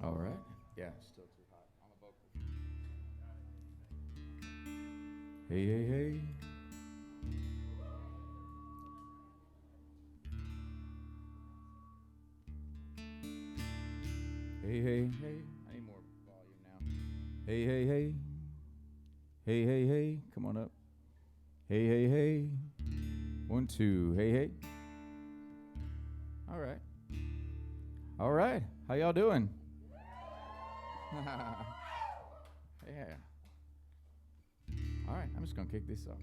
All right. Yeah, still too hot on the vocal. Hey, hey, hey. Hey, hey, hey. I need more volume now. Hey, hey, hey. Hey, hey, hey. Come on up. Hey, hey, hey. 1, 2. Hey, hey. All right. All right. How y'all doing? Yeah. All right. I'm just going to kick this off.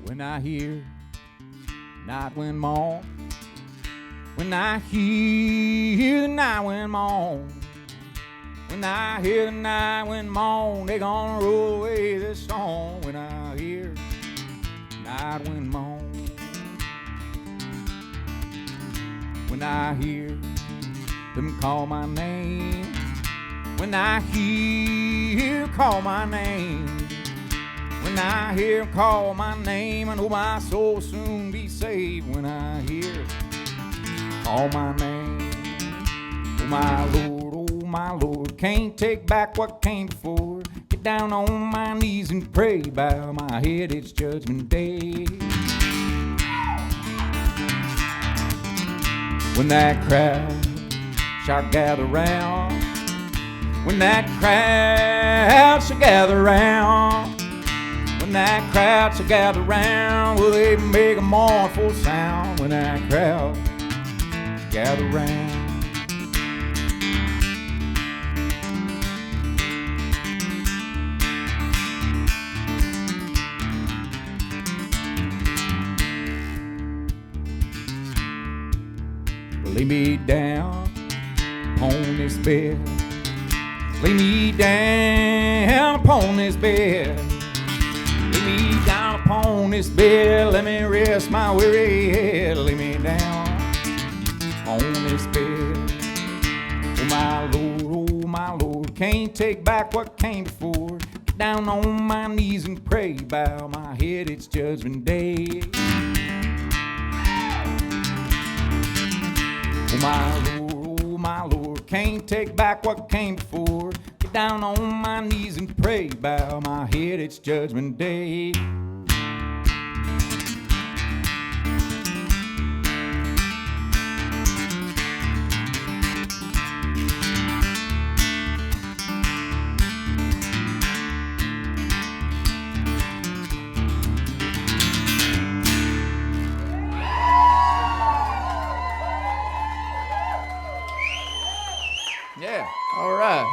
When I hear night wind moan, when I hear the night wind moan, when I hear the night wind moan, they gonna roll away this song. When I hear night wind moan, when I hear them call my name, when I hear call my name, when I hear him call my name, I know my soul will soon be saved. When I hear call my name, oh my Lord, can't take back what came before. Get down on my knees and pray, bow my head, it's Judgment Day. When that crowd shall gather round, when that crowd shall gather round, when that crowd shall gather round, will they make a mournful sound? When that crowd gather round. Lay me down upon this bed. Lay me down upon this bed. Lay me down upon this bed, let me rest my weary head. Lay me down on this bed. Oh my Lord, can't take back what came before. Get down on my knees and pray, bow my head, it's Judgment Day. Oh my Lord, can't take back what came before. Get down on my knees and pray, bow my head, it's Judgment Day. Yeah, all right.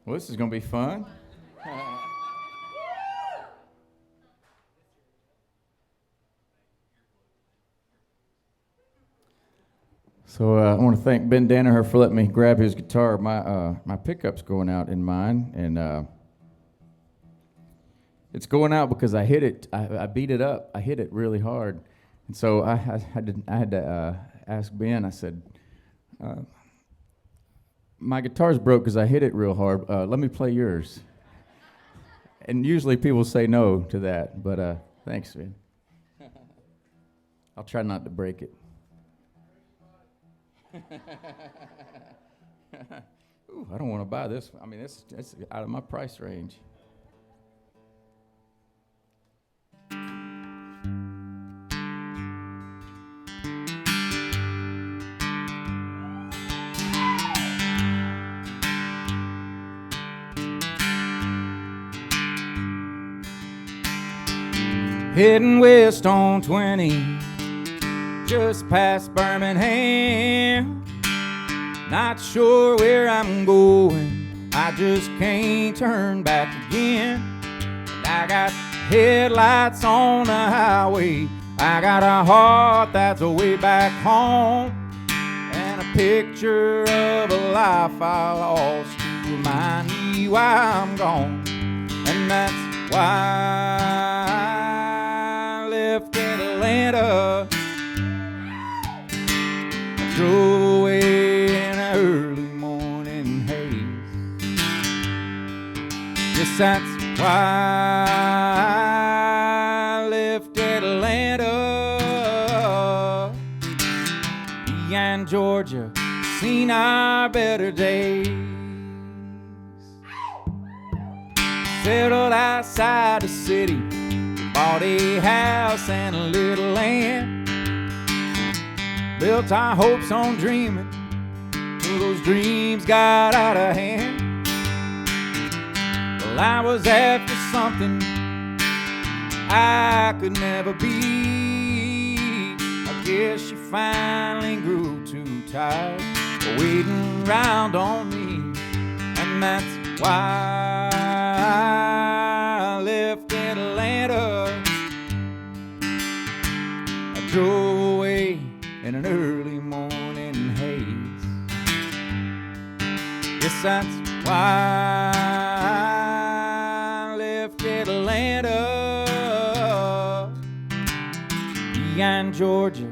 Well, this is going to be fun. So I want to thank Ben Danaher for letting me grab his guitar. My pickup's going out in mine, and it's going out because I hit it. I beat it up. I hit it really hard, and so I had to ask Ben. I said, my guitar's broke because I hit it real hard. Let me play yours. And usually people say no to that, but thanks, man. I'll try not to break it. Ooh, I don't want to buy this. I mean, it's out of my price range. Heading west on 20, just past Birmingham. Not sure where I'm going, I just can't turn back again. And I got headlights on the highway, I got a heart that's way back home, and a picture of a life I lost to remind me why I'm gone. And that's why I left Atlanta. I drove away in an early morning haze. Yes, that's why I left Atlanta. Beyond Georgia, seen our better days. Settled outside the city, bought a house and a little land. Built our hopes on dreaming, till those dreams got out of hand. Well, I was after something I could never be. I guess you finally grew too tired of waiting around on me. And that's why I left Atlanta. I drove away in an early morning haze. Yes, that's why I left Atlanta. Beyond Georgia,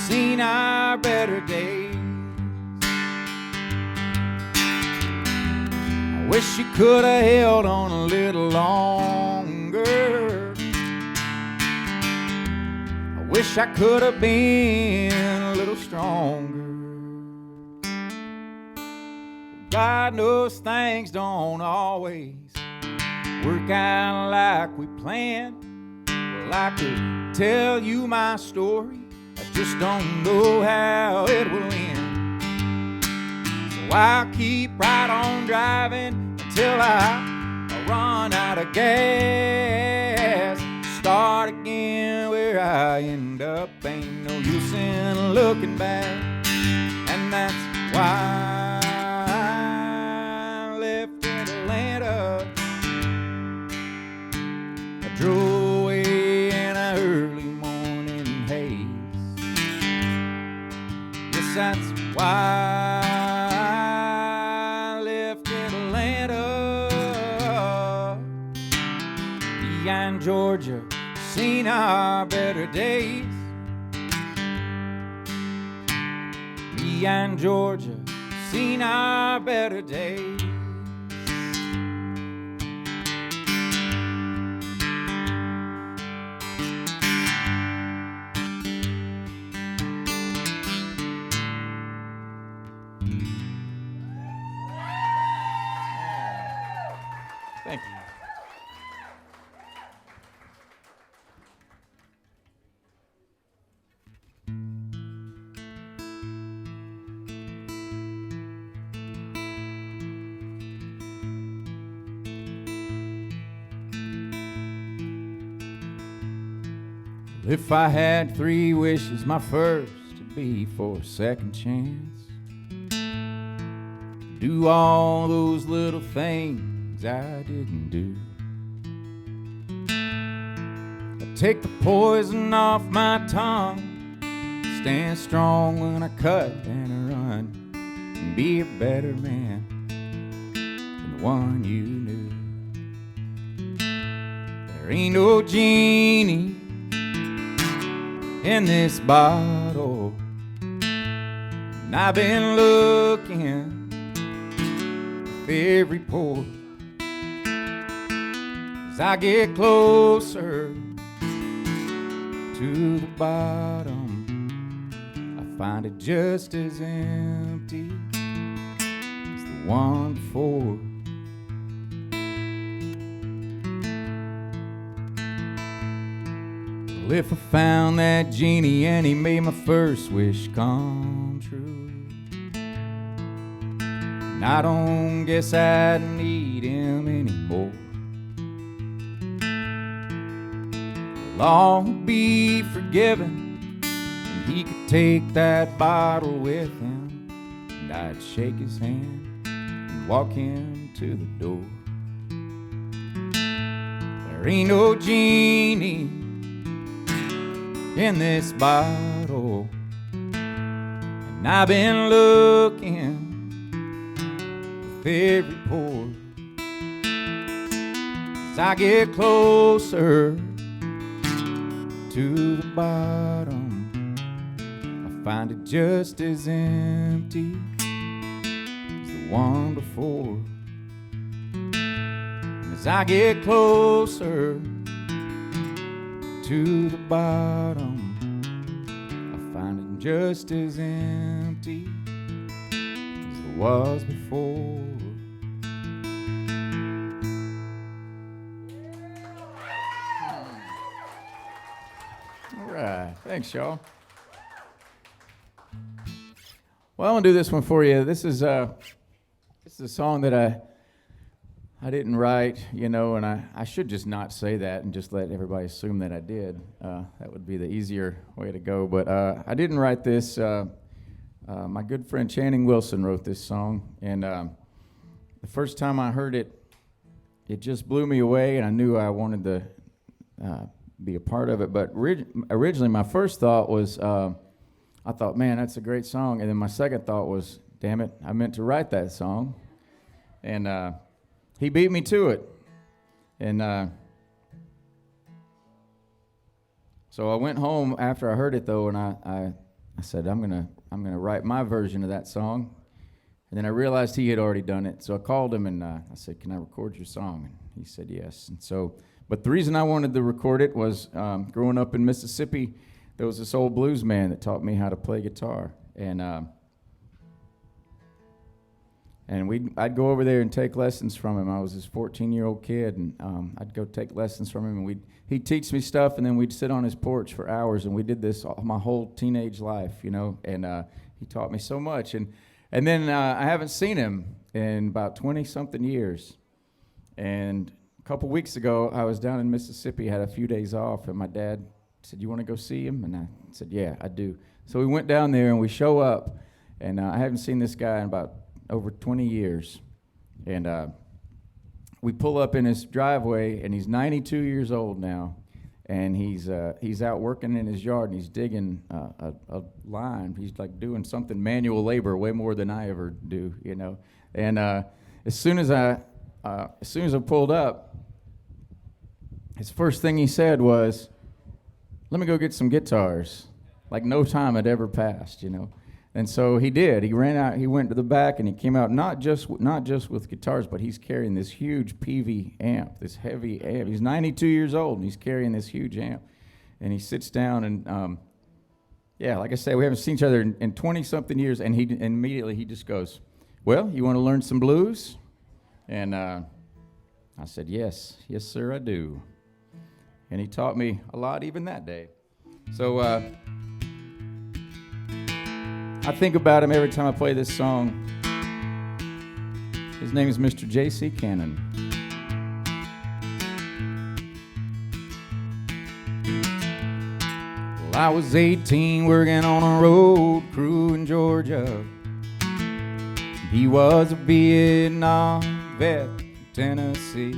seen our better days. I wish you could have held on a little longer. I wish I could have been a little stronger. God knows things don't always work out like we planned. Well, I could tell you my story, I just don't know how it will end. So I'll keep right on driving until I run out of gas. Start again where I end up, ain't no use in looking back. And that's why I left Atlanta. I drove away in an early morning haze. Yes, that's why I left Atlanta. Beyond Georgia, seen our better days. Beyond Georgia, seen our better days. Thank you. If I had 3 wishes, my first would be for a second chance. Do all those little things I didn't do. I'd take the poison off my tongue, stand strong when I cut and run, and be a better man than the one you knew. There ain't no genie in this bottle, and I've been looking with every pore. As I get closer to the bottom, I find it just as empty as the one before. Well, if I found that genie and he made my first wish come true, and I don't guess I'd need him anymore. I'll all be forgiven, and he could take that bottle with him, and I'd shake his hand and walk him to the door. There ain't no genie in this bottle, and I've been looking with every pore. As I get closer to the bottom, I find it just as empty as the one before. And as I get closer to the bottom, I find it just as empty as it was before. All right, thanks, y'all. Well, I'm gonna do this one for you. This is a song that I didn't write, you know, and I should just not say that and just let everybody assume that I did. That would be the easier way to go. But I didn't write this. My good friend Channing Wilson wrote this song, and the first time I heard it, it just blew me away, and I knew I wanted to be a part of it. But originally, my first thought was, I thought, man, that's a great song. And then my second thought was, damn it, I meant to write that song. And he beat me to it. And so I went home after I heard it, though, and I said, I'm gonna write my version of that song. And then I realized he had already done it. So I called him, and I said, can I record your song? And he said yes. And so, but the reason I wanted to record it was growing up in Mississippi, there was this old blues man that taught me how to play guitar. And I'd go over there and take lessons from him. I was this 14-year-old kid, and I'd go take lessons from him, and he'd teach me stuff, and then we'd sit on his porch for hours, and we did this my whole teenage life, you know, and he taught me so much. And then I haven't seen him in about 20-something years. And a couple weeks ago, I was down in Mississippi, had a few days off, and my dad said, you want to go see him? And I said, yeah, I do. So we went down there, and we show up, and I haven't seen this guy in about over 20 years. And we pull up in his driveway, and he's 92 years old now, and he's out working in his yard, and he's digging a line. He's like doing something manual labor, way more than I ever do, you know. And as soon as I pulled up, his first thing he said was, let me go get some guitars. Like no time had ever passed, you know. And so he did. He ran out. He went to the back, and he came out not just with guitars, but he's carrying this huge PV amp, this heavy amp. He's 92 years old, and he's carrying this huge amp. And he sits down, and like I say, we haven't seen each other in 20-something years. And immediately he just goes, "Well, you want to learn some blues?" And I said, "Yes, sir, I do." And he taught me a lot even that day. So I think about him every time I play this song. His name is Mr. J.C. Cannon. Well, I was 18 working on a road crew in Georgia. He was a Vietnam vet in Tennessee.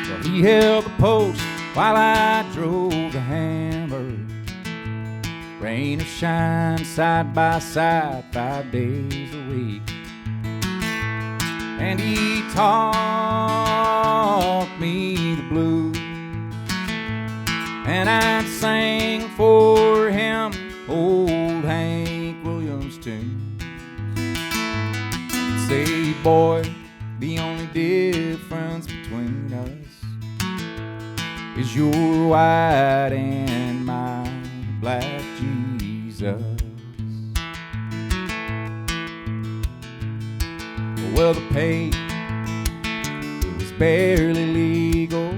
Well, he held the post while I drove the hammer. Rain or shine, side by side, 5 days a week. And he taught me the blues, and I'd sing for him old Hank Williams tunes. I'd say, boy, the only difference between us is your white and my black Jesus. Well, the pay, it was barely legal,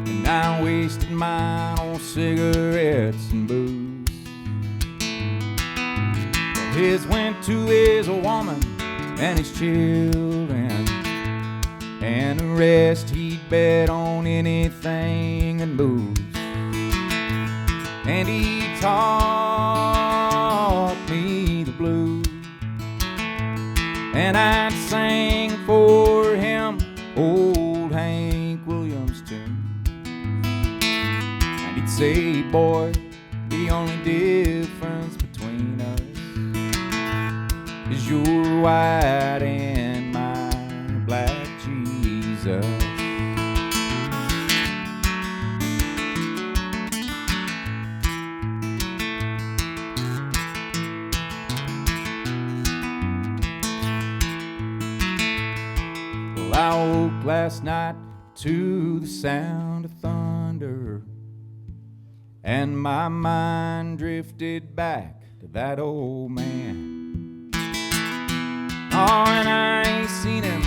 and I wasted mine on cigarettes and booze. Well, his went to his woman and his children, and the rest he'd bet on anything and booze. and he taught me the blues. And I'd sing for him old Hank Williams tune. And he'd say, boy, the only difference between us is your white and my black Jesus. Well, I woke last night to the sound of thunder, and my mind drifted back to that old man. Oh, and I ain't seen him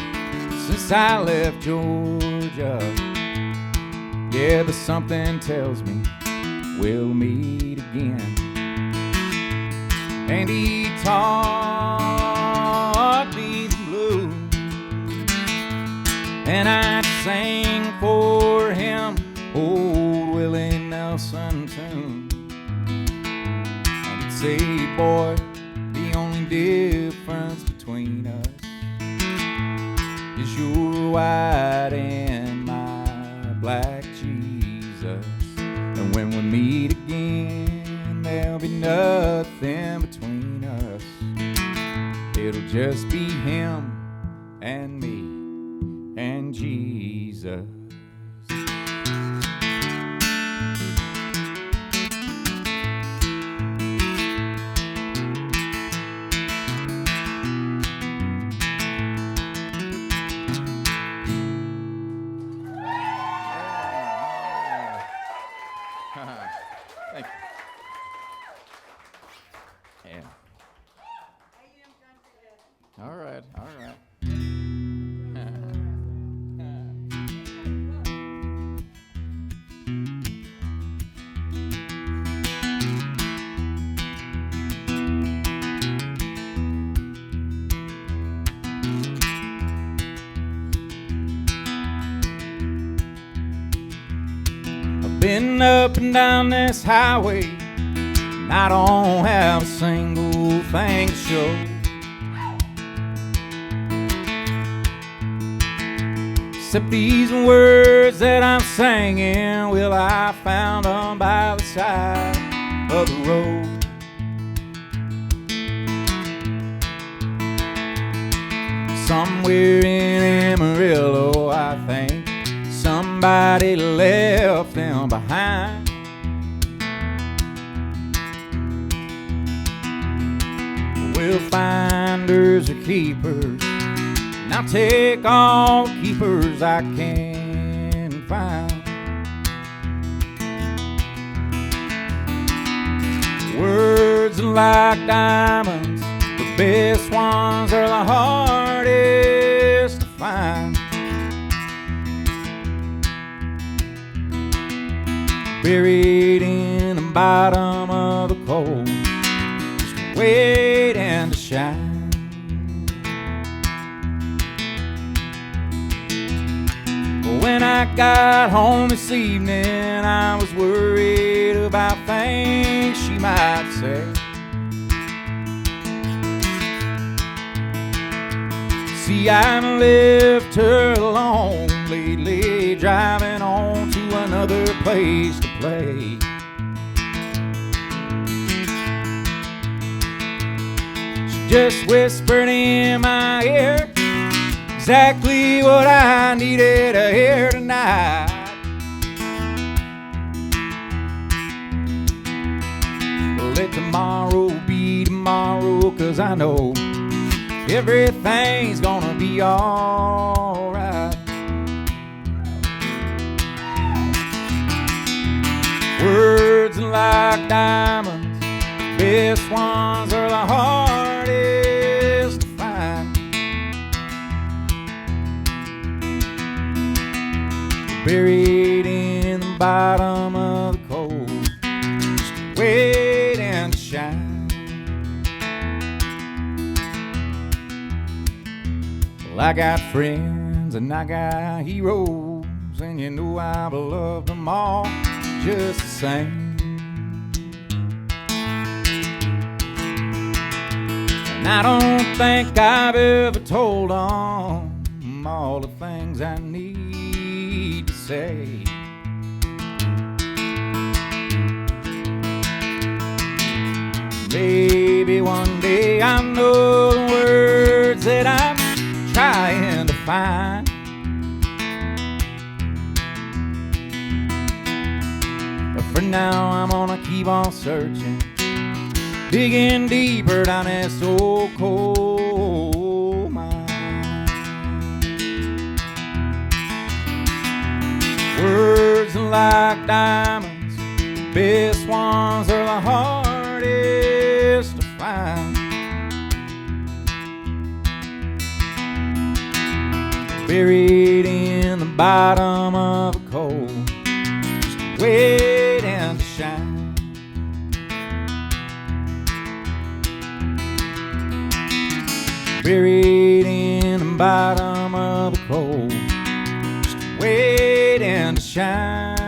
since I left Georgia. Yeah, but something tells me we'll meet again. And he taught me the blues, and I sang for him old Willie Nelson tune. And he'd say, boy, the only difference between us is your white and my black Jesus. And when we meet again, there'll be nothing between us. It'll just be him and me and Jesus. Thank you. Yeah. All right, all right. Been up and down this highway, and I don't have a single thing to show. Except these words that I'm singing, well, I found them by the side of the road. Somewhere in Amarillo, I think somebody left them behind. Well, finders are keepers, and I'll take all the keepers I can find. Words are like diamonds, the best ones are the hardest to find. Buried in the bottom of the coal, just waiting to shine. When I got home this evening, I was worried about things she might say. See, I've left her alone lately, driving on to another place to play. She just whispered in my ear exactly what I needed to hear tonight. Let tomorrow be tomorrow, 'cause I know everything's gonna be alright. Words are like diamonds, best ones are the hardest to find. Buried in the bottom of the coal, just waiting to shine. Well, I got friends and I got heroes, and you know I've loved them all just the same. And I don't think I've ever told on all the things I need to say. Maybe one day I know the words that I'm trying to find. But for now I'm gonna keep on searching, digging deeper down this old coal mine. Words are like diamonds, best ones are the hardest to find. Buried in the bottom of a coal, just waiting to shine. Buried in the bottom of a coal, just waiting to shine.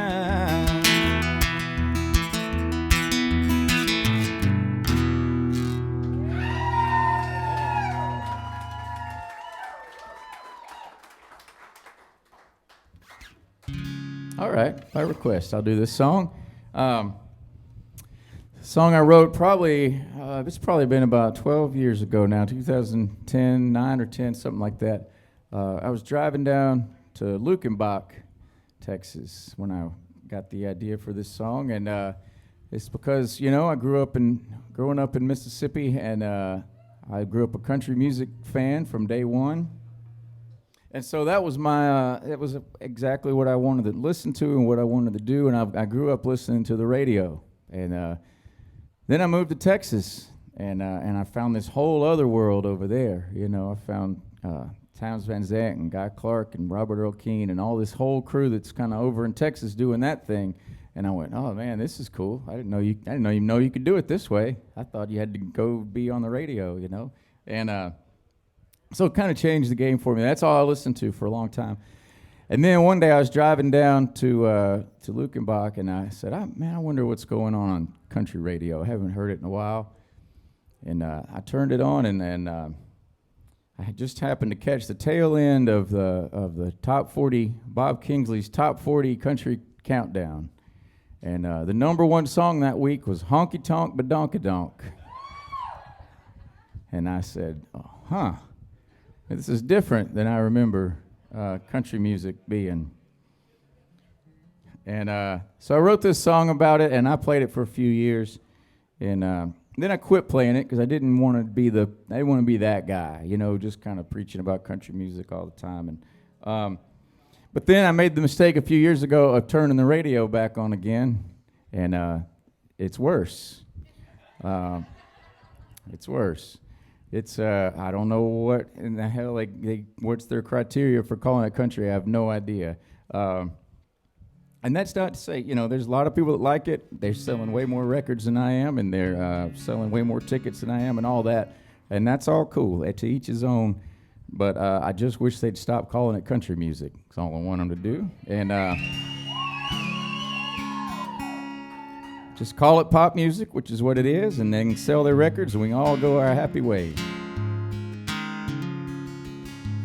All right, by request, I'll do this song. Song I wrote probably, it's probably been about 12 years ago now, 2010, 9 or 10, something like that. I was driving down to Lukenbach, Texas, when I got the idea for this song, and it's because, you know, I growing up in Mississippi, and I grew up a country music fan from day one. And so that was it was exactly what I wanted to listen to and what I wanted to do, and I grew up listening to the radio. And then I moved to Texas, and I found this whole other world over there. You know, I found Townes Van Zandt and Guy Clark and Robert Earl Keen and all this whole crew that's kind of over in Texas doing that thing. And I went, oh man, this is cool. I didn't even know you could do it this way. I thought you had to go be on the radio, you know. And so it kind of changed the game for me. That's all I listened to for a long time. And then one day I was driving down to Lukenbach, and I said, man, I wonder what's going on country radio. I haven't heard it in a while. And I turned it on, and I just happened to catch the tail end of the top 40, Bob Kingsley's top 40 country countdown. And the number one song that week was Honky Tonk Badonkadonk. And I said, this is different than I remember country music being. And so I wrote this song about it, and I played it for a few years. And then I quit playing it because I didn't want to be that guy, you know, just kind of preaching about country music all the time. And but then I made the mistake a few years ago of turning the radio back on again, and it's worse. It's worse. It's I don't know what in the hell what's their criteria for calling it country. I have no idea. And that's not to say, you know, there's a lot of people that like it. They're selling way more records than I am, and they're selling way more tickets than I am, and all that. And that's all cool. To each his own. But I just wish they'd stop calling it country music. That's all I want them to do. And just call it pop music, which is what it is, and then sell their records, and we can all go our happy ways.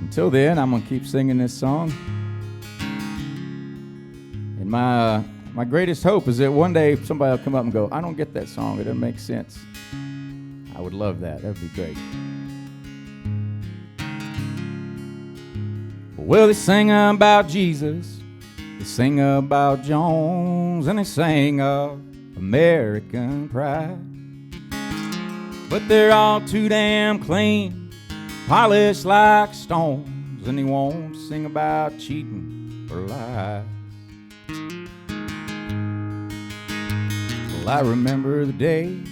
Until then, I'm going to keep singing this song. And my greatest hope is that one day somebody will come up and go, I don't get that song. It doesn't make sense. I would love that. That would be great. Well, they sing about Jesus. They sing about Jones. And they sing of American pride. But they're all too damn clean, polished like stones. And they won't sing about cheating or lies. Well, I remember the days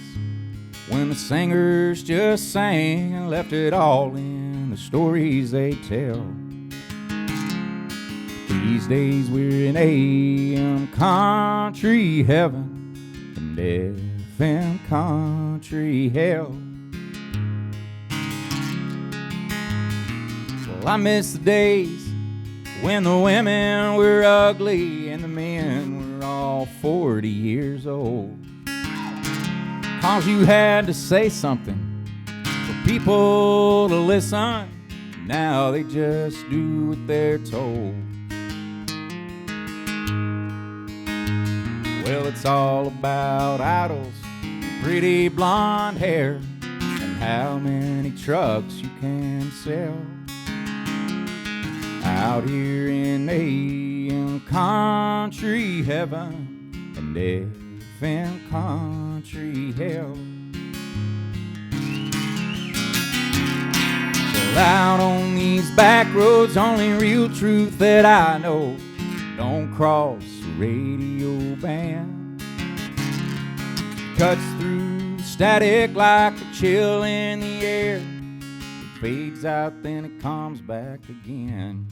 when the singers just sang and left it all in the stories they tell. These days we're in AM country heaven and FM country hell. Well, I miss the days when the women were ugly and the men were all 40 years old. 'Cause you had to say something, or people to listen. Now they just do what they're told. Well, it's all about idols, pretty blonde hair, and how many trucks you can sell. Out here in AM country heaven and FM country hell. Well, out on these back roads, only real truth that I know don't cross a radio band. Cuts through static like a chill in the air. It fades out, then it comes back again.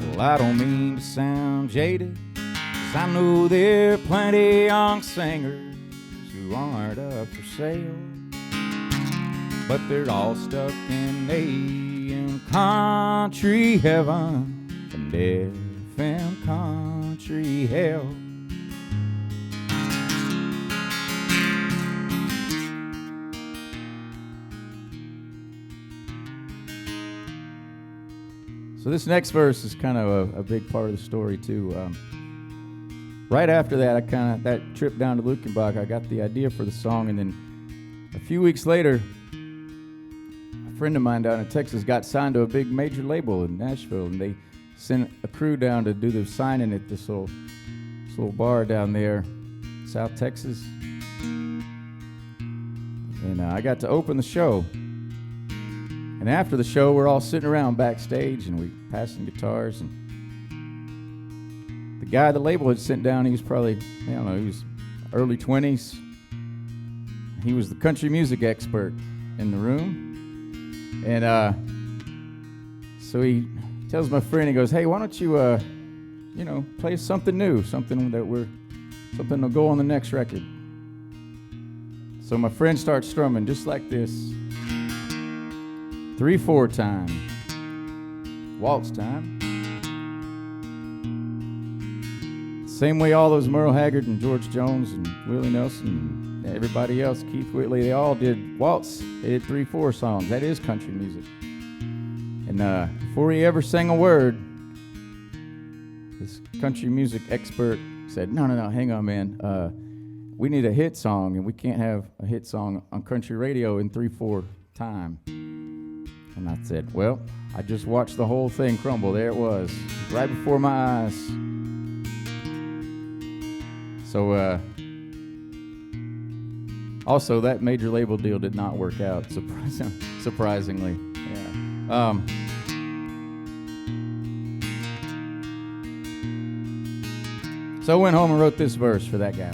Well, I don't mean to sound jaded, 'cause I know there are plenty young singers who aren't up for sale, but they're all stuck in AM country heaven and FM country hell. So this next verse is kind of a big part of the story too. Right after that, that trip down to Lukenbach, I got the idea for the song, and then a few weeks later, a friend of mine down in Texas got signed to a big major label in Nashville, and they sent a crew down to do the signing at this little bar down there, South Texas, and I got to open the show. And after the show, we're all sitting around backstage, and we passing guitars. And the guy the label had sent down, he was probably, I don't know, he was early 20s. He was the country music expert in the room. And so he tells my friend, he goes, "Hey, why don't you, play something new, something that'll go on the next record." So my friend starts strumming just like this. 3/4 time, waltz time. Same way all those Merle Haggard and George Jones and Willie Nelson and everybody else, Keith Whitley, they all did waltz. They did 3/4 songs. That is country music. And before he ever sang a word, this country music expert said, no, hang on, man. We need a hit song, and we can't have a hit song on country radio in 3/4 time. And I said, well, I just watched the whole thing crumble. There it was, right before my eyes. So, also, that major label deal did not work out, surprisingly. Yeah. So I went home and wrote this verse for that guy.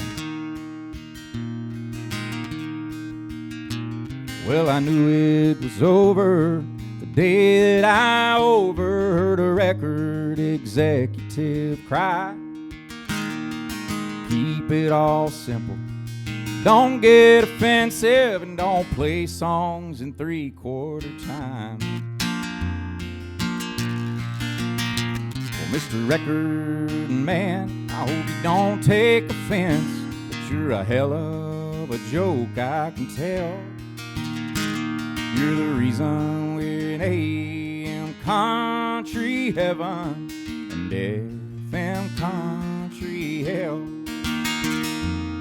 Well, I knew it was over the day that I overheard a record executive cry. Keep it all simple, don't get offensive, and don't play songs in 3/4 time. Well, Mr. Record Man, I hope you don't take offense, but you're a hell of a joke, I can tell. You're the reason we're in AM country heaven and FM country hell.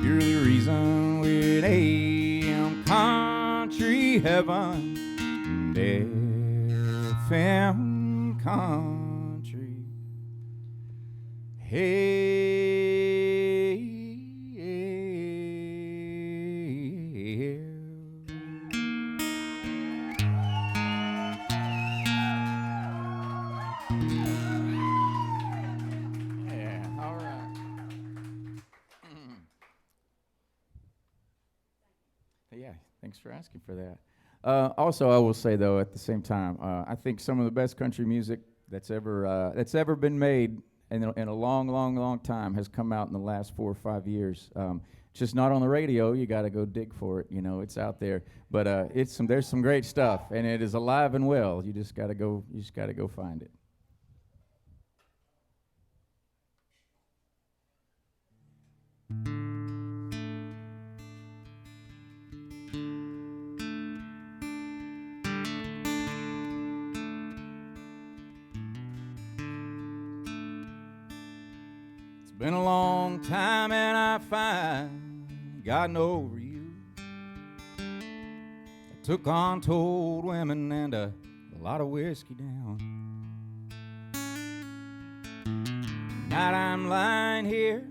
You're the reason we're in AM country heaven and FM country hell. Yeah, thanks for asking for that. Also, I will say, though, at the same time, I think some of the best country music that's ever been made in a long time has come out in the last 4 or 5 years. It's just not on the radio. You got to go dig for it. It's out there. But there's some great stuff, and it is alive and well. You just got to go find it. been a long time and I finally gotten over you. I took untold women and a lot of whiskey down. Tonight I'm lying here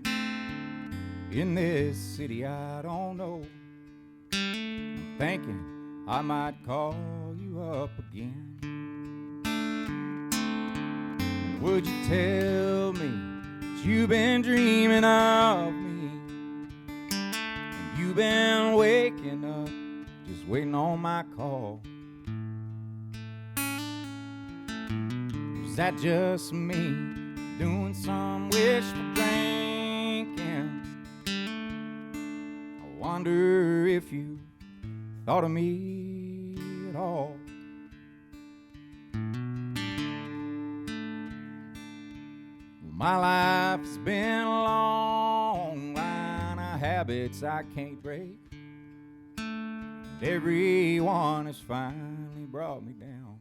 in this city I don't know. I'm thinking I might call you up again. Would you tell me that you've been dreaming of me, and you've been waking up just waiting on my call? Is that just me doing some wishful drinking? I wonder if you thought of me at all. My life has been a long line of habits I can't break. And everyone has finally brought me down.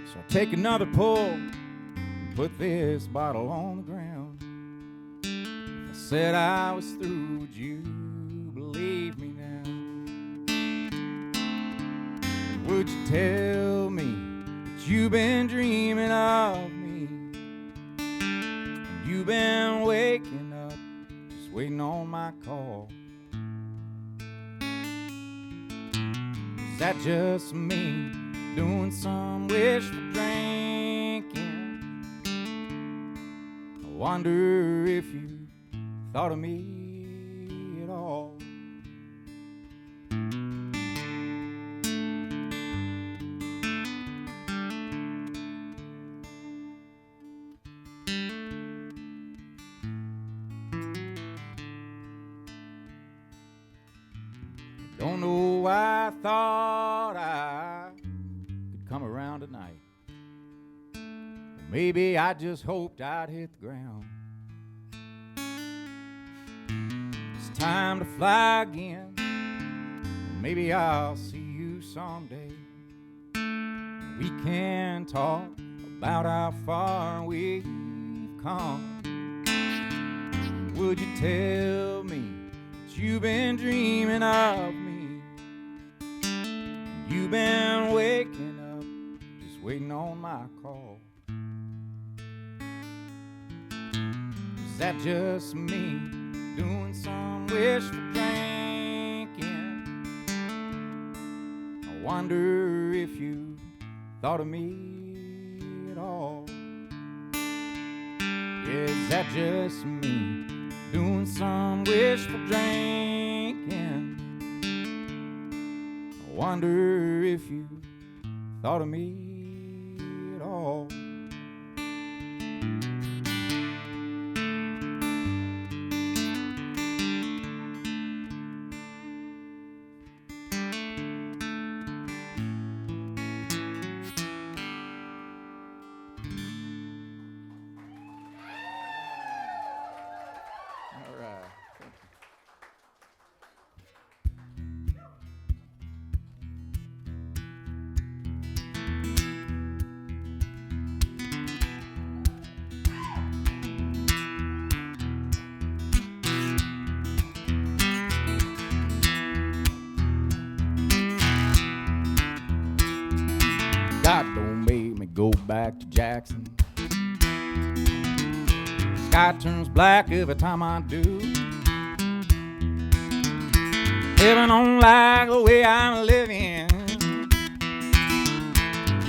So I'll take another pull and put this bottle on the ground. If I said I was through, would you believe me now? Would you tell me you've been dreaming of me, and you've been waking up just waiting on my call? Is that just me doing some wishful drinking? I wonder if you thought of me at all. Don't know why I thought I could come around tonight. Or maybe I just hoped I'd hit the ground. It's time to fly again. Maybe I'll see you someday. We can talk about how far we've come. Would you tell me that you've been dreaming of me? You've been waking up, just waiting on my call. Is that just me doing some wishful drinking? I wonder if you thought of me at all. Is that just me doing some wishful drinking? I wonder if you thought of me at all. All right. God don't make me go back to Jackson. Sky turns black every time I do. Heaven don't like the way I'm living.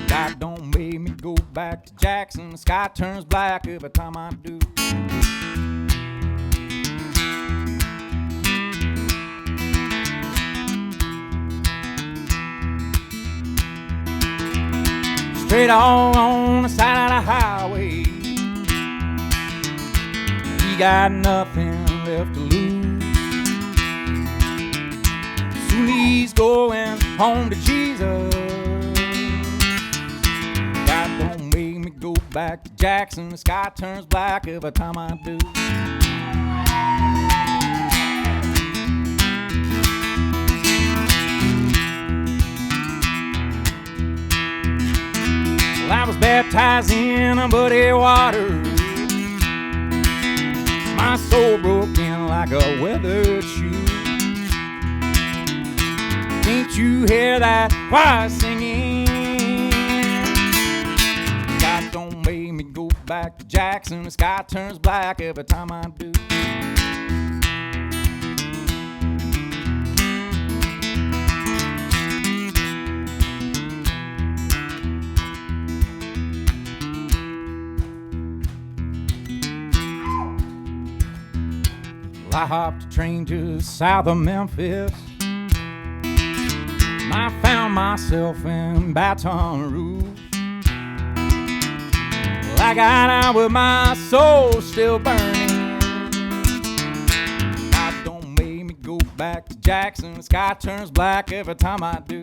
God don't make me go back to Jackson. The sky turns black every time I do. Straight on the side of the highway, he got nothing left to lose. Soon he's going home to Jesus. God don't make me go back to Jackson. The sky turns black every time I do. I was baptized in a muddy water. My soul broke in like a weathered shoe. Can't you hear that choir singing? God don't make me go back to Jackson. The sky turns black every time I do. I hopped a train to south of Memphis. I found myself in Baton Rouge. Well, I got out with my soul still burning. God don't make me go back to Jackson. The sky turns black every time I do.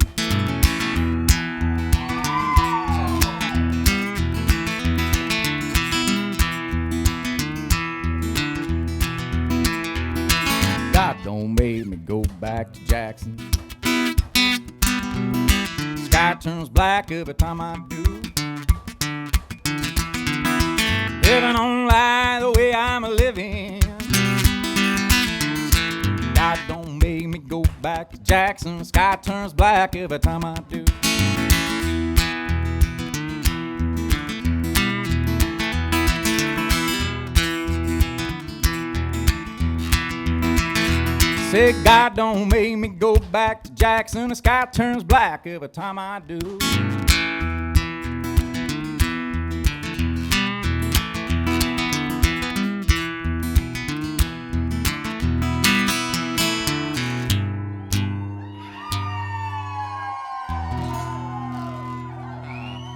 God don't make me go back to Jackson. Sky turns black every time I do. Heaven don't lie the way I'm living. God don't make me go back to Jackson. Sky turns black every time I do. Say God don't make me go back to Jackson. The sky turns black every time I do.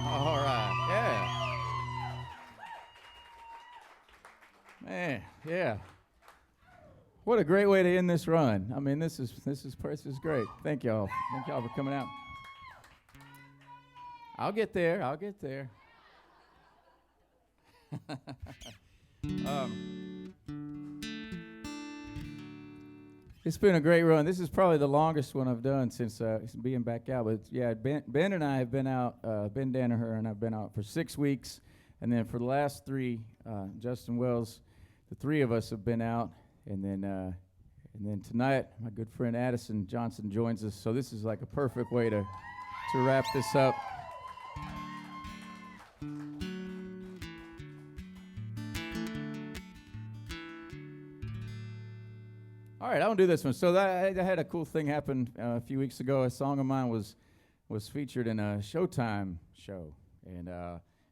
All right, yeah. Man, yeah. What a great way to end this run. I mean, this is great. Thank y'all. Thank y'all for coming out. I'll get there. It's been a great run. This is probably the longest one I've done since being back out. But yeah, Ben and I have been out. Ben Danaher and I've been out for 6 weeks, and then for the last 3, Justin Wells, the 3 of us have been out. And then tonight, my good friend Addison Johnson joins us. So this is like a perfect way to wrap this up. All right, I'll do this one. So I had a cool thing happen a few weeks ago. A song of mine was featured in a Showtime show, and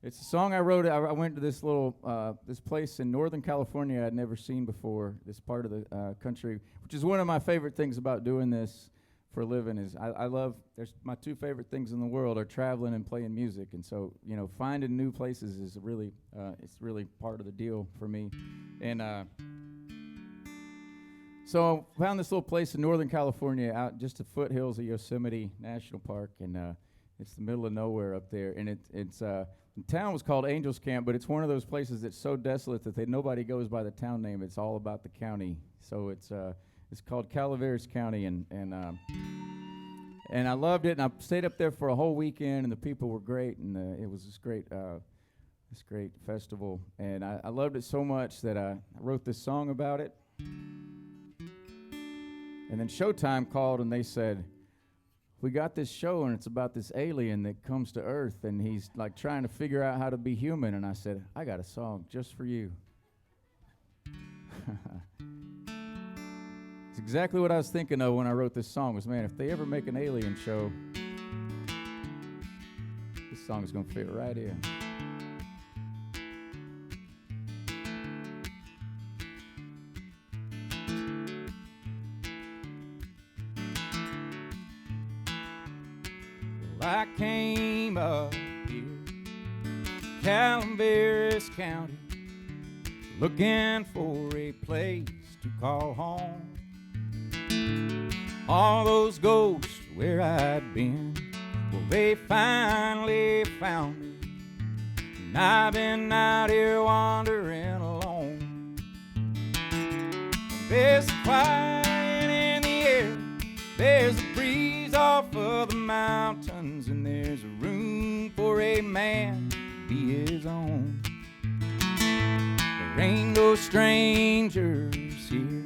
it's a song I wrote. I went to this little this place in Northern California I'd never seen before. This part of the country, which is one of my favorite things about doing this for a living. Is I love. There's my 2 favorite things in the world are traveling and playing music, and so finding new places is really it's really part of the deal for me. And so I found this little place in Northern California, out just the foothills of Yosemite National Park, and it's the middle of nowhere up there, and it's the town was called Angels Camp, but it's one of those places that's so desolate that nobody goes by the town name. It's all about the county. So it's called Calaveras County, and I loved it. And I stayed up there for a whole weekend, and the people were great, and it was this great festival. And I loved it so much that I wrote this song about it. And then Showtime called, and they said, we got this show, and it's about this alien that comes to Earth, and he's like trying to figure out how to be human. And I said, I got a song just for you. It's exactly what I was thinking of when I wrote this song. Was, man, if they ever make an alien show, this song is going to fit right in. I came up here, Calaveras County, looking for a place to call home. All those ghosts where I'd been, well, they finally found me, and I've been out here wandering alone. There's a quiet in the air, there's a breeze off of the mountains, and there's a room for a man his own. There ain't no strangers here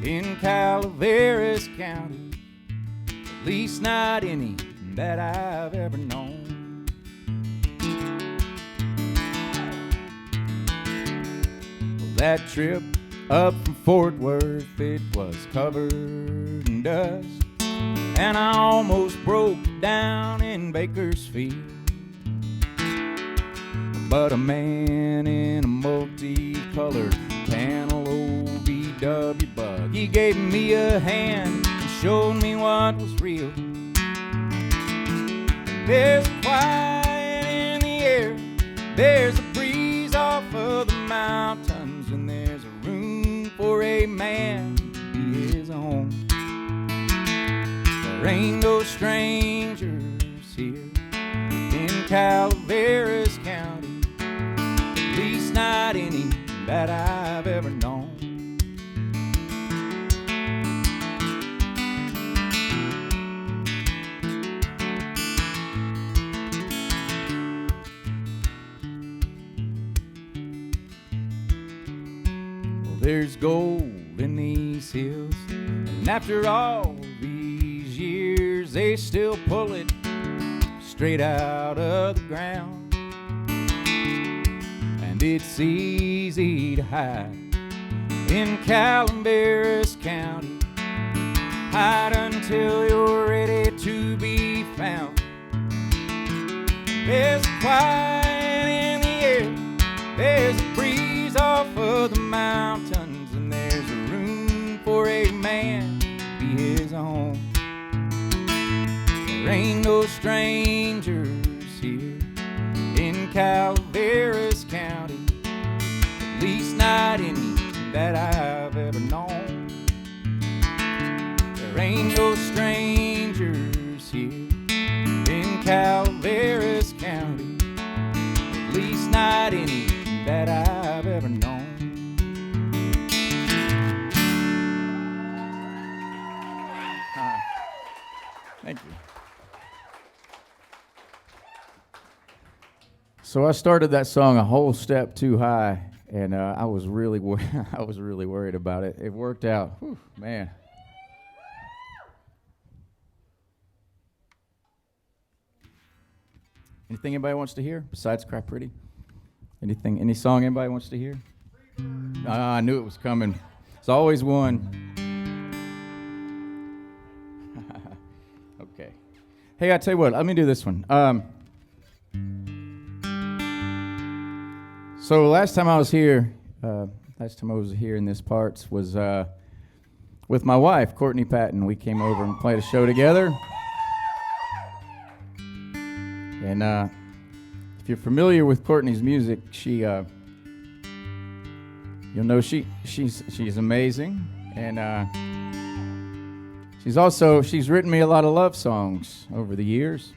in Calaveras County, at least not any that I've ever known. Well, that trip up from Fort Worth, it was covered in dust, and I almost broke down in Bakersfield. But a man in a multicolored panel OVW bug, he gave me a hand and showed me what was real. There's a quiet in the air, there's a breeze off of the mountains, and there's a room for a man to be his own. There ain't no strangers here in Calaveras County, at least not any that I've ever known. Well, there's gold in these hills, and after all these years, they still pull it straight out of the ground. And it's easy to hide in Calaveras County, hide until you're ready to be found. There's a quiet in the air, there's a breeze off of the mountains, and there's a room for a man to be his own. There ain't no strangers here in Calaveras County, at least not any that I've ever known. There ain't no strangers here in Calaveras County, at least not any that I've ever known. Thank you. So I started that song a whole step too high, and I was really worried about it. It worked out. Whew, man. Anything anybody wants to hear besides Cry Pretty? Any song anybody wants to hear? I knew it was coming. It's always one. Okay. Hey, I tell you what, let me do this one. So last time I was here in this parts was with my wife, Courtney Patton. We came over and played a show together. And if you're familiar with Courtney's music, you'll know she's amazing, and she's written me a lot of love songs over the years,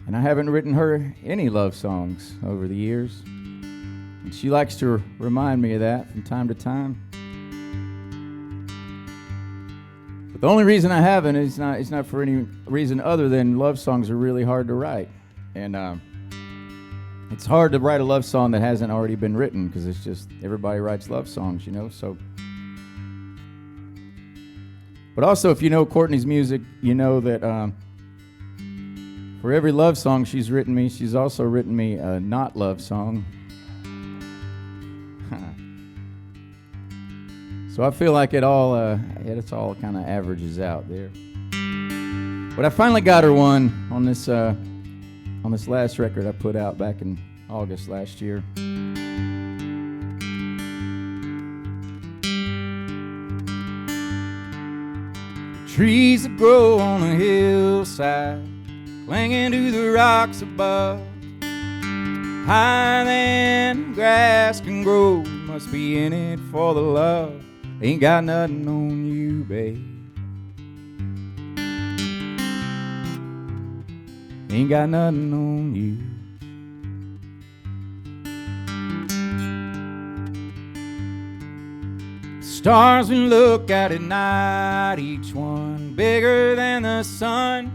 and I haven't written her any love songs over the years, and she likes to remind me of that from time to time. But the only reason I haven't is not for any reason other than love songs are really hard to write, and it's hard to write a love song that hasn't already been written, because it's just everybody writes love songs, so. But also, if you know Courtney's music, you know that for every love song she's written me, she's also written me a not love song. So I feel like it all kind of averages out there. But I finally got her one on this last record I put out back in August last year. Trees that grow on a hillside, clinging to the rocks above, higher than grass can grow, must be in it for the love. Ain't got nothing on you, babe. Ain't got nothing on you. Stars we look at night, each one bigger than the sun,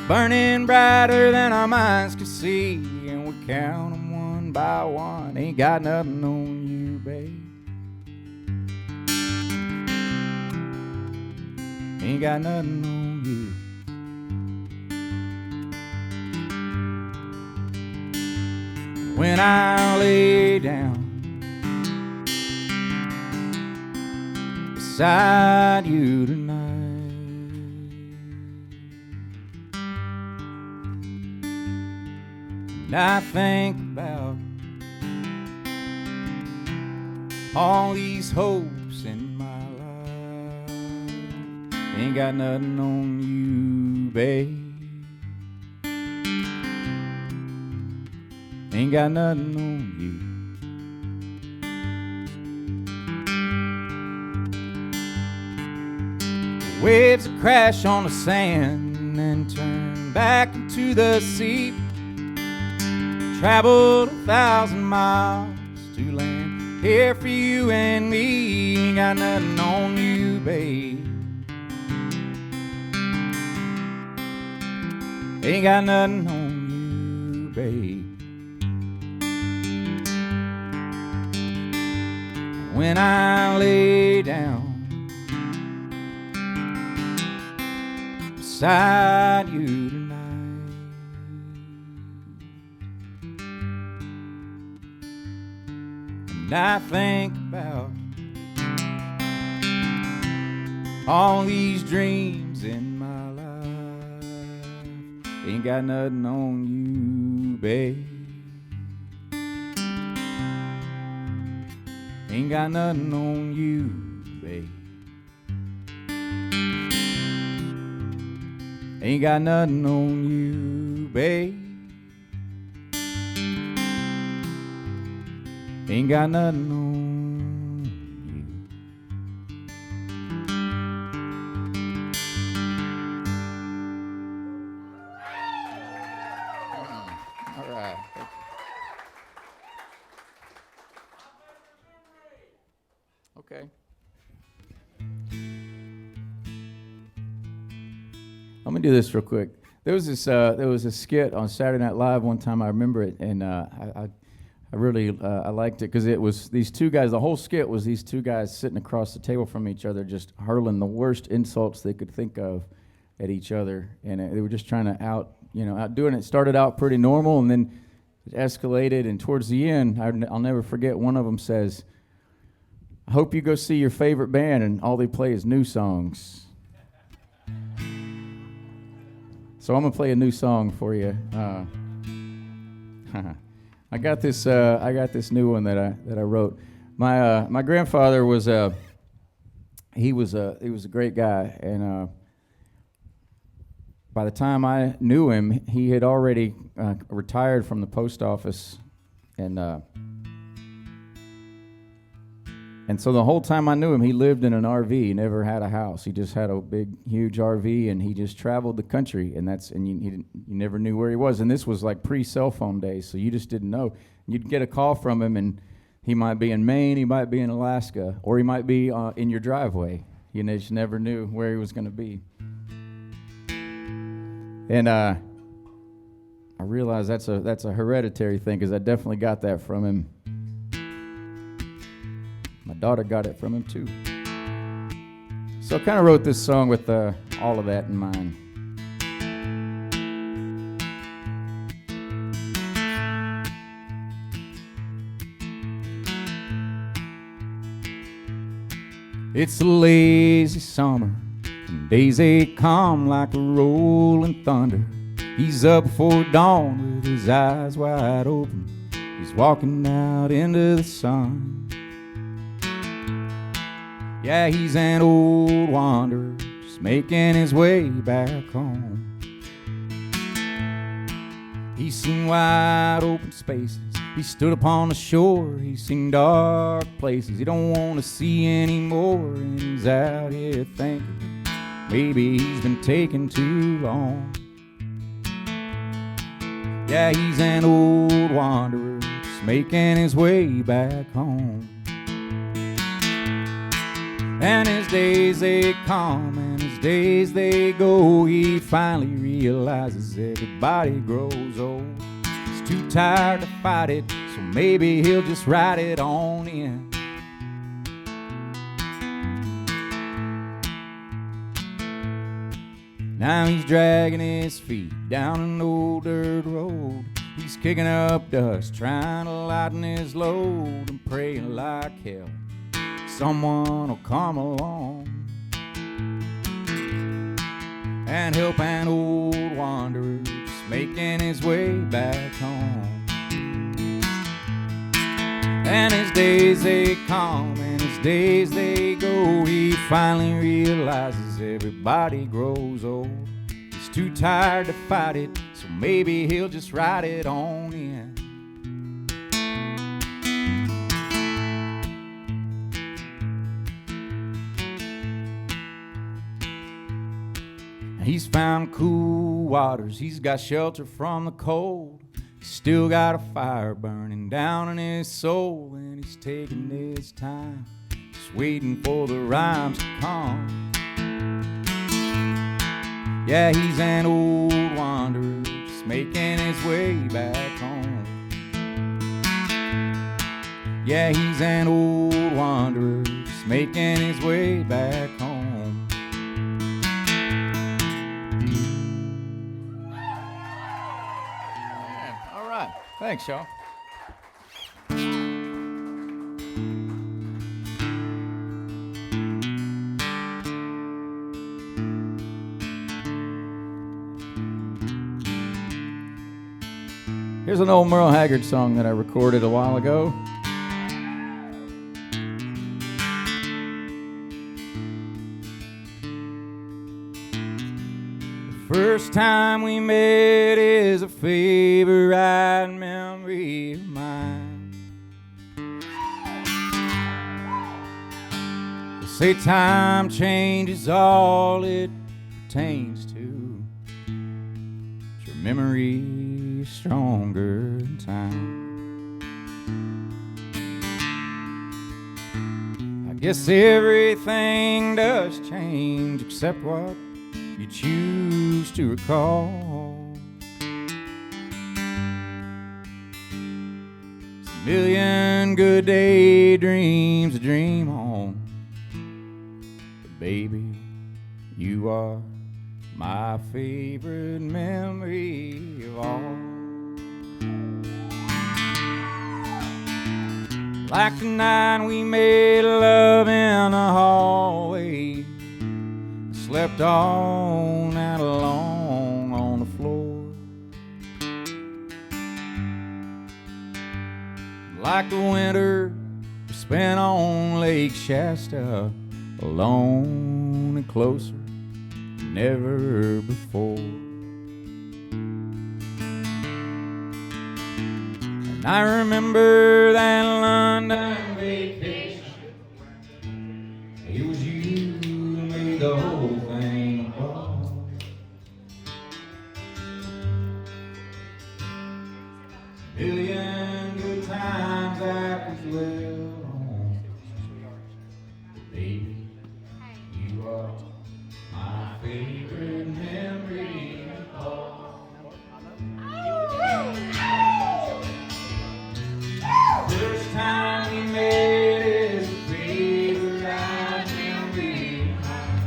burning brighter than our minds can see, count 'em one by one. Ain't got nothing on you, babe. Ain't got nothing on you. When I lay down beside you tonight, and I think about all these hopes in my life. Ain't got nothing on you, babe. Ain't got nothing on you. Waves that crash on the sand and turn back into the sea. Traveled 1,000 miles to land here for you and me. Ain't got nothing on you, babe. Ain't got nothing on you, babe. When I lay down beside you tonight, and I think about all these dreams in my life. Ain't got nothing on you, babe. Ain't got nothing on you, babe. Ain't got nothing on you, babe. Ain't got nothing on you. All right. Okay. Let me do this real quick. There was a skit on Saturday Night Live one time. I remember it, and I really I liked it because it was these two guys. The whole skit was these two guys sitting across the table from each other, just hurling the worst insults they could think of at each other, and they were just trying to outdo it. It started out pretty normal, and then it escalated. And towards the end, I'll never forget. One of them says, "I hope you go see your favorite band, and all they play is new songs." So I'm gonna play a new song for you. I got this new one that I wrote. My grandfather was he was a great guy, and by the time I knew him, he had already retired from the post office, and so the whole time I knew him, he lived in an RV. He never had a house. He just had a big, huge RV, and he just traveled the country. And you never knew where he was. And this was like pre-cell phone days, so you just didn't know. You'd get a call from him, and he might be in Maine, he might be in Alaska, or he might be in your driveway. You just never knew where he was going to be. And I realized that's a hereditary thing, because I definitely got that from him. My daughter got it from him too. So I kind of wrote this song with all of that in mind. It's a lazy summer, and days they come like a rolling thunder. He's up before dawn with his eyes wide open. He's walking out into the sun. Yeah, he's an old wanderer, just making his way back home. He's seen wide open spaces, he stood upon the shore. He's seen dark places he don't want to see anymore. And he's out here thinking maybe he's been taking too long. Yeah, he's an old wanderer, just making his way back home. And his days they come and his days they go. He finally realizes everybody grows old. He's too tired to fight it, so maybe he'll just ride it on in. Now he's dragging his feet down an old dirt road. He's kicking up dust, trying to lighten his load, and praying like hell someone will come along and help an old wanderer just making his way back home. And his days they come and his days they go. He finally realizes everybody grows old. He's too tired to fight it, so maybe he'll just ride it on in. He's found cool waters, he's got shelter from the cold. He's still got a fire burning down in his soul, and he's taking his time, just waiting for the rhymes to come. Yeah, he's an old wanderer, just making his way back home. Yeah, he's an old wanderer, just making his way back home. Thanks, y'all. Here's an old Merle Haggard song that I recorded a while ago. First time we met is a favorite memory of mine. They say time changes all it pertains to, but your memory is stronger than time. I guess everything does change except what you choose to recall. It's a million good daydreams to dream on, but baby, you are my favorite memory of all. Like the night we made love in the hallway, slept all night long on the floor. Like the winter we spent on Lake Shasta, alone and closer than ever before. And I remember that London vacation. It was you who made the whole thing apart. Million good times that we dwell on. Baby, you are my favorite memory of all. First time we met is a favorite memory of mine.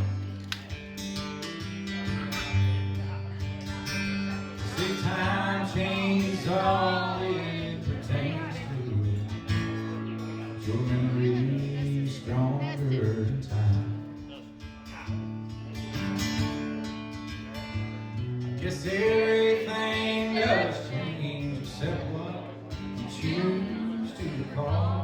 Say time changes all it pertains to. Your memory is stronger than time. Guess everything does change except what you choose to recall.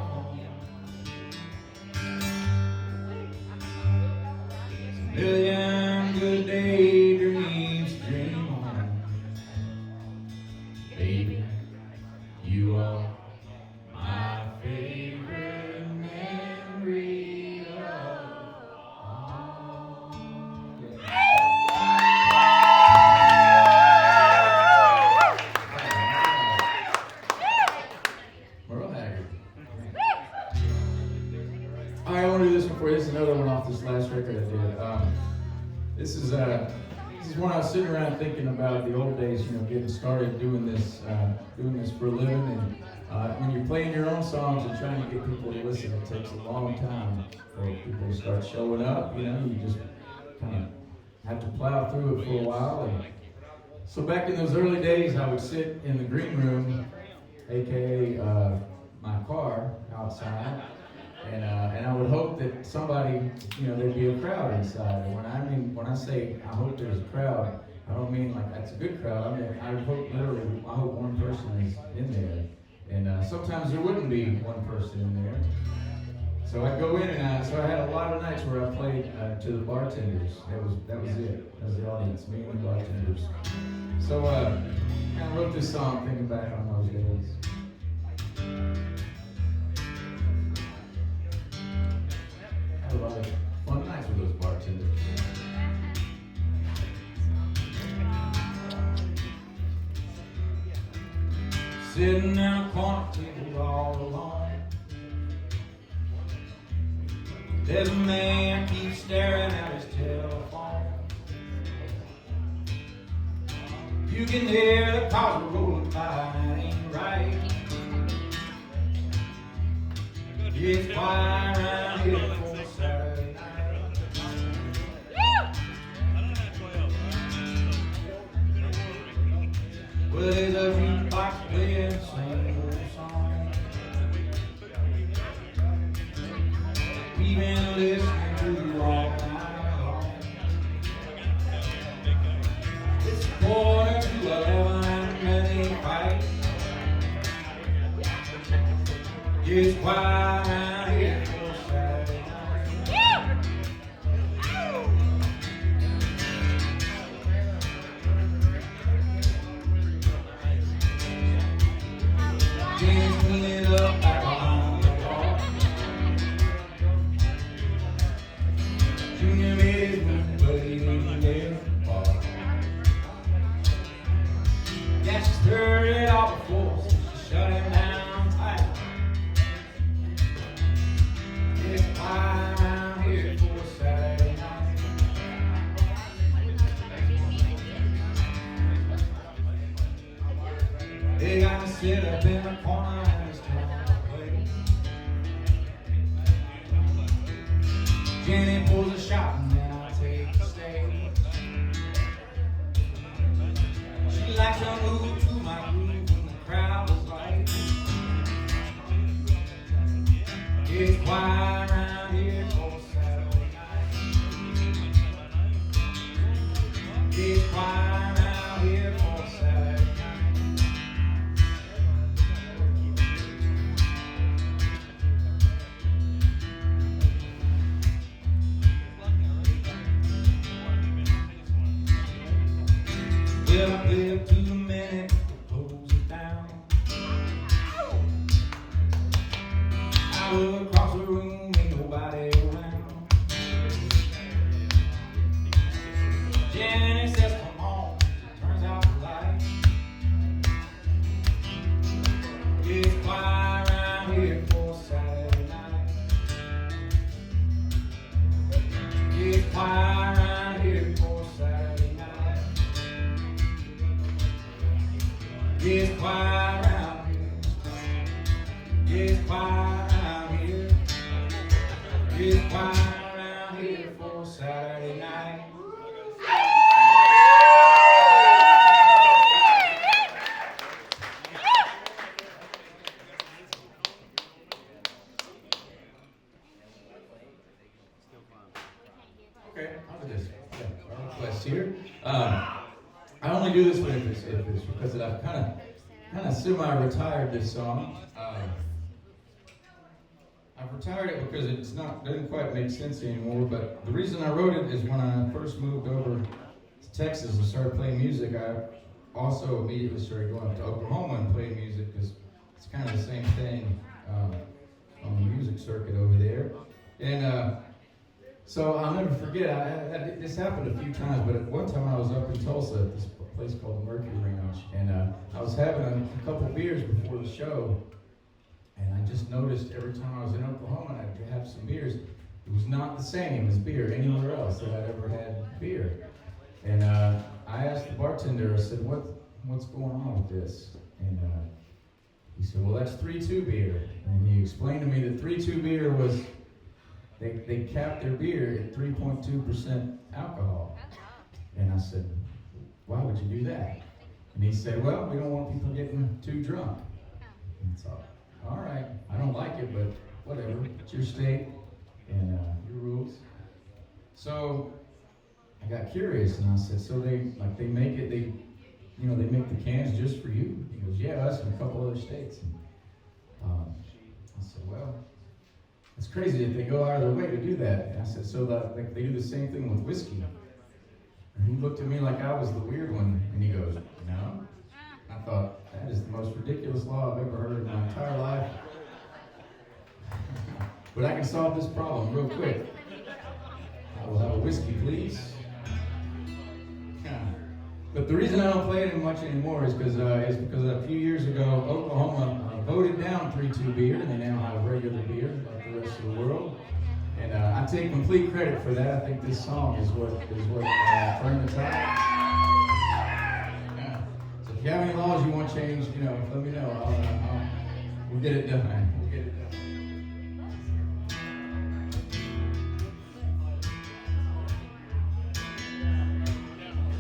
There's a million good daydreams to dream on. Baby, you are my favorite memory of all. Merle Haggard. All right, I want to do this one for you. This is another one off this last record I did. This is This is when I was sitting around thinking about the old days, getting started doing this for a living. And when you're playing your own songs and trying to get people to listen, it takes a long time for people to start showing up. You just kind of have to plow through it for a while. And so back in those early days, I would sit in the green room, aka my car outside. And I would hope that somebody, there'd be a crowd inside. And when I say I hope there's a crowd, I don't mean like that's a good crowd. I mean, I hope one person is in there. And sometimes there wouldn't be one person in there. So I'd go in and so I had a lot of nights where I played to the bartenders. That was it. That was the audience, me and the bartenders. So I kind of wrote this song thinking back on those days. A lot of fun nights with those bartenders. Sitting down a corner table all alone. There's a man keeps staring at his telephone. You can hear the cars rolling by, and it ain't right. It's quiet around here. Well, there's a jukebox playing the same old song. We've been listening to all night long. It's 11:45 and they fight. It's quiet around here for Saturday night. Jenny's cleaning up back behind the bar. Junior made his move, but he didn't get far. Yeah, she stirred it all before, so she shut him down tight. It's quiet around here for Saturday night. They got me sit up in the corner and it's time to play. Jenny pulls a shot and then I take the stage. She likes to move to my groove when the crowd is light. It's quiet around here for Saturday night. It's quiet around here for Saturday night. Well, I play up to the minute, close it down. I look across the room, ain't nobody around. Jenny says, come on, turns out the light. It's quiet around here for Saturday night. It's quiet around here for Saturday night. It's quiet around here. It's quiet around here. It's quiet around here for Saturday night. Okay, how about this? Request here. I only do this if it's because I've kind of semi-retired this song. I've retired it because doesn't quite make sense anymore. But the reason I wrote it is when I first moved over to Texas and started playing music, I also immediately started going up to Oklahoma and playing music because it's kind of the same thing on the music circuit over there. And so I'll never forget, this happened a few times, but at one time I was up in Tulsa at this place called the Mercury Ranch, and I was having a couple beers before the show, and I just noticed every time I was in Oklahoma and I'd have some beers, it was not the same as beer anywhere else that I'd ever had beer. And I asked the bartender, I said, what's going on with this? And he said, well, that's 3-2 beer. And he explained to me that 3-2 beer was, they capped their beer at 3.2% alcohol. And I said, why would you do that? And he said, well, we don't want people getting too drunk. And I thought, all right, I don't like it, but whatever, it's your state and your rules. So I got curious and I said, so they make it, they make the cans just for you? He goes, yeah, us and a couple other states. And, I said, well, it's crazy that they go out of their way to do that. And I said, so they do the same thing with whiskey. And he looked at me like I was the weird one, and he goes, no. I thought, that is the most ridiculous law I've ever heard in my entire life. But I can solve this problem real quick. I will have a whiskey, please. But the reason I don't play it much anymore is because a few years ago, Oklahoma voted down 3-2 beer, and they now have regular beer like the rest of the world. And I take complete credit for that. I think this song is what turned the tide. Yeah. So if you have any laws you want changed, let me know. We'll get it done. We'll get it done.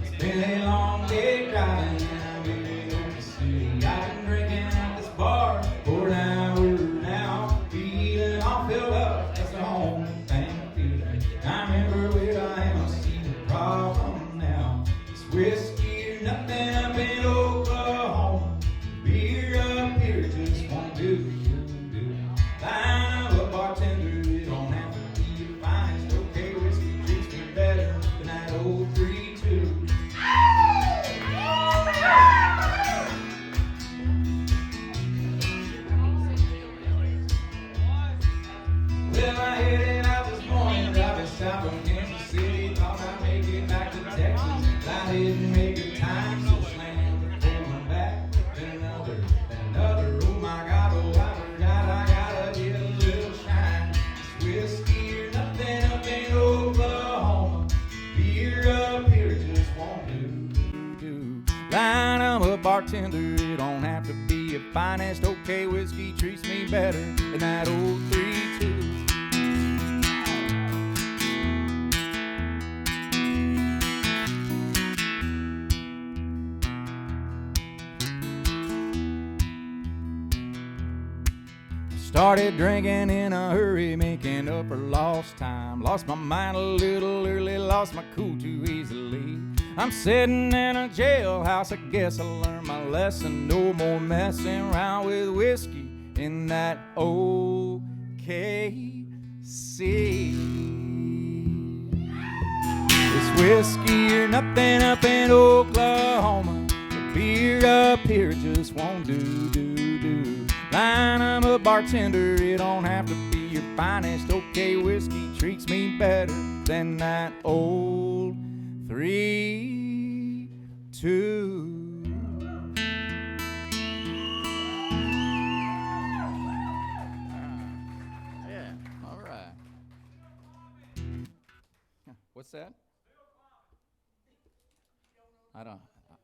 It's been a long day driving down the city. I've been drinking at this bar for an hour now, feeling all filled up. That's the home thing feeling. I remember where I am. See the problem now. It's whiskey or nothing up in Oklahoma. Beer up here just won't do. Line up a bartender, it don't have to be the finest. Okay, whiskey treats me better than that old 3-2. Well, I headed out this morning, driving south from Kansas City. Thought I'd make it back to Texas. I didn't make it time, so slammed pulling back. Then another. Oh my God, I forgot I gotta get a little shine. It's whiskey or nothing up in Oklahoma. Beer up here just won't do. Line up a bartender, it don't have to be a finest. Okay, whiskey treats me better than that old 3-2. Started drinking in a hurry, making up for lost time. Lost my mind a little early, lost my cool too easily. I'm sitting in a jailhouse, I guess I learned my lesson. No more messing around with whiskey in that OKC. It's whiskey or nothing up in Oklahoma. The beer up here just won't do. Line I'm a bartender, it don't have to be your finest. Okay, whiskey treats me better than that old 3-2. Yeah, all right. What's that? I don't know what that.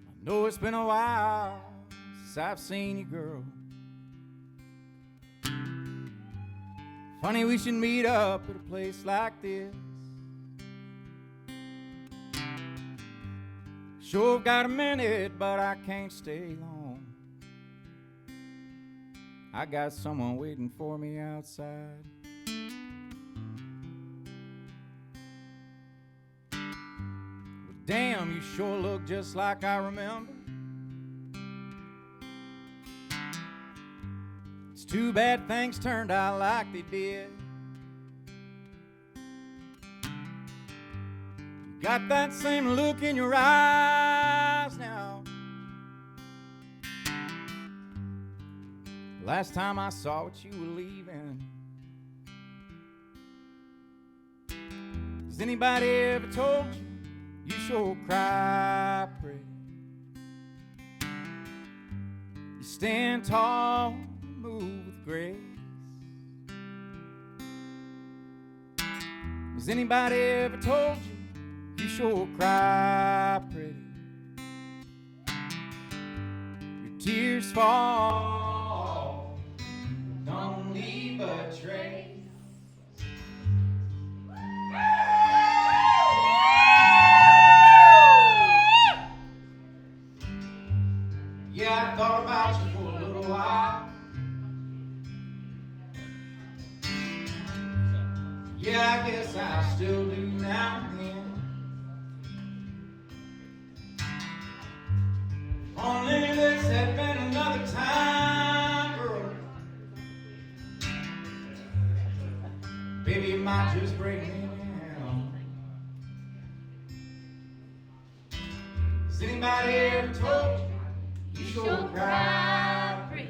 I know it's been a while since I've seen you, girl. Funny we should meet up at a place like this. Sure, I've got a minute, but I can't stay long. I got someone waiting for me outside. But damn, you sure look just like I remember. It's too bad things turned out like they did. Got that same look in your eyes now. Last time I saw what you were leaving. Has anybody ever told you you sure cry pretty? You stand tall, move with grace. Has anybody ever told you you sure cry pretty? Your tears fall, don't leave a trace. Yeah, I thought about you for a little while. Yeah, I guess I still do now and then. Only this had been another time, girl. Baby, it might just break me down. Has anybody ever told you you sure cry pretty?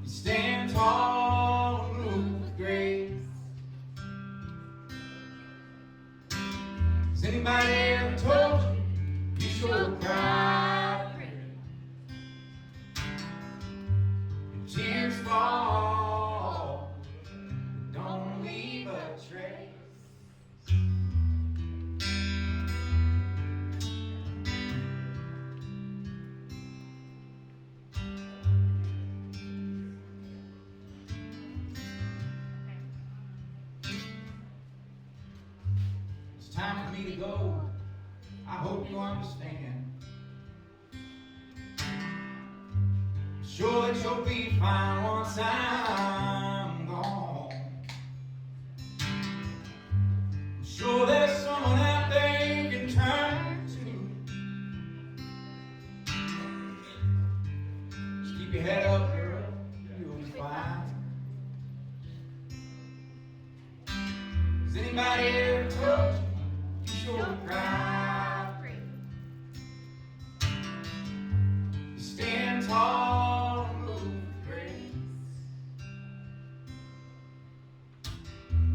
You stand tall and move with grace. Has anybody ever told you you sure cry pretty? Your tears fall, don't leave a trace. It's time for me to go. I hope you understand. I'm sure that you'll be fine once I'm gone. I'm sure there's someone out there you can turn to. Just keep your head up, girl. You'll be fine. Has anybody ever told you you sure cry? Stand tall and move with grace.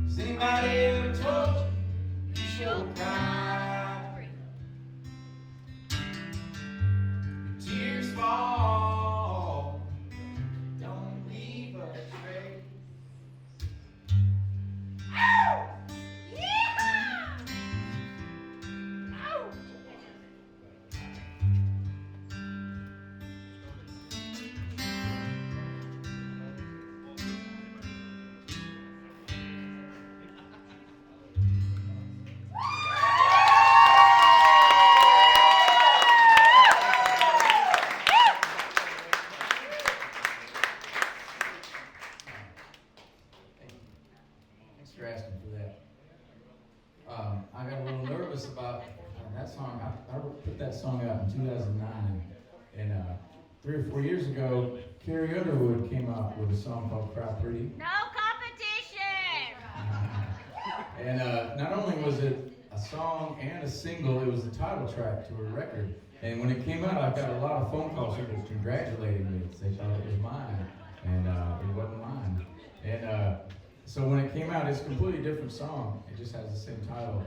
Has anybody ever told you you sure cry? Your tears fall, don't leave a trace. Ow! Yeah! Ow! Thanks for asking for that. I got a little nervous about that song. I put that song out in 2009, and 3 or 4 years ago, Carrie Underwood came out with a song called Cry Pretty. No competition! And not only was it a song and a single, it was the title track to her record. And when it came out, I got a lot of phone calls from people congratulating me. They thought it was mine, and it wasn't mine. And so when it came out, it's a completely different song. It just has the same title.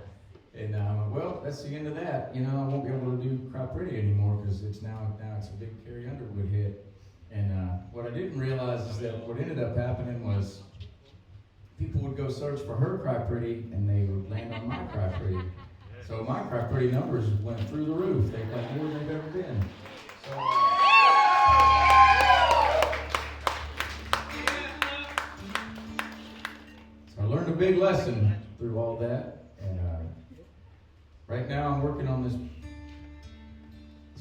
And well, that's the end of that. You know, I won't be able to do Cry Pretty anymore because it's now it's a big Carrie Underwood hit. And what I didn't realize is that what ended up happening was people would go search for her Cry Pretty, and they would land on my Cry Pretty. So my Cry Pretty numbers went through the roof. They went more than they've ever been. So, I learned a big lesson through all that. And right now I'm working on this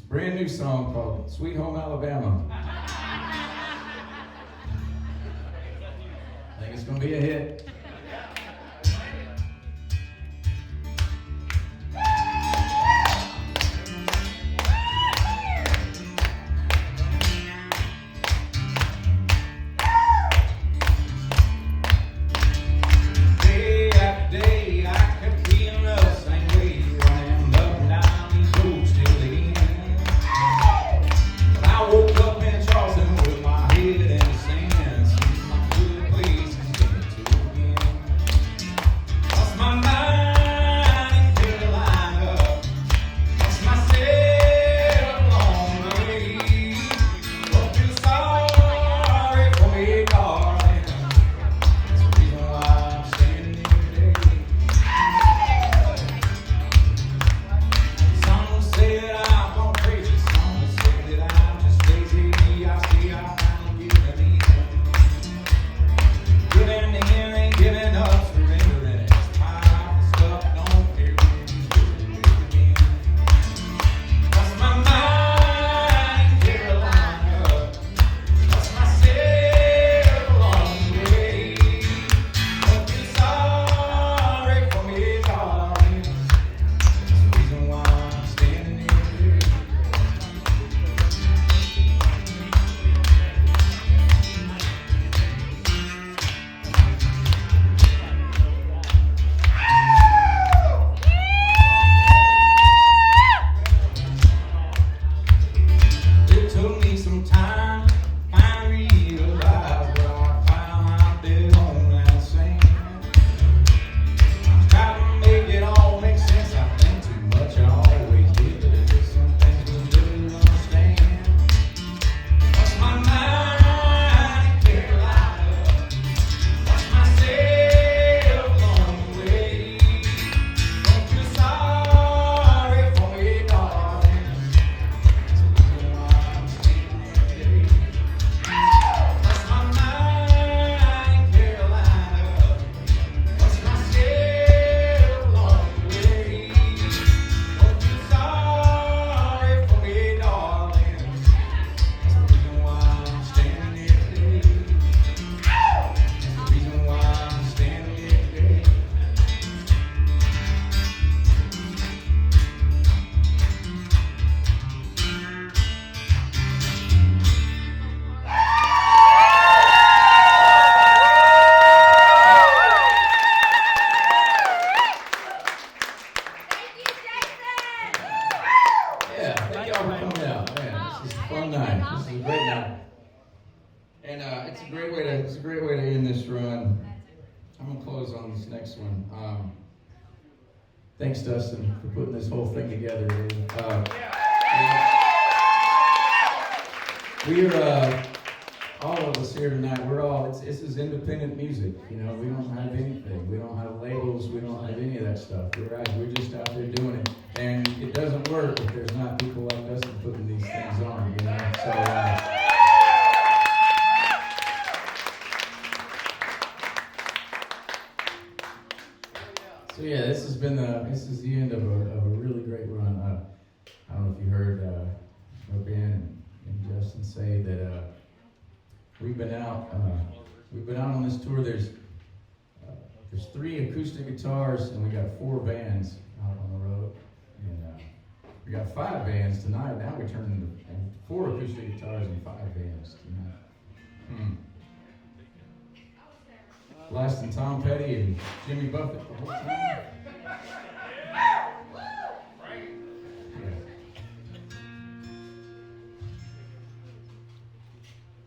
brand new song called Sweet Home Alabama. I think it's going to be a hit. Day after day, I And it's a great way to end this run. I'm gonna close on this next one. Thanks, Dustin, for putting this whole thing together. We're all of us here tonight. This is independent music. You know, we don't have anything. We don't have labels. We don't have any of that stuff. We're just out there doing it, and it doesn't work if there's not people like Dustin putting these things on. You know, So yeah, this is the end of a really great run. I don't know if you heard Ben and Justin say that we've been out on this tour. There's 3 acoustic guitars and we got 4 bands out on the road, and we got 5 bands tonight. Now we turn into 4 acoustic guitars and 5 bands tonight. Blasting Tom Petty and Jimmy Buffett the whole time.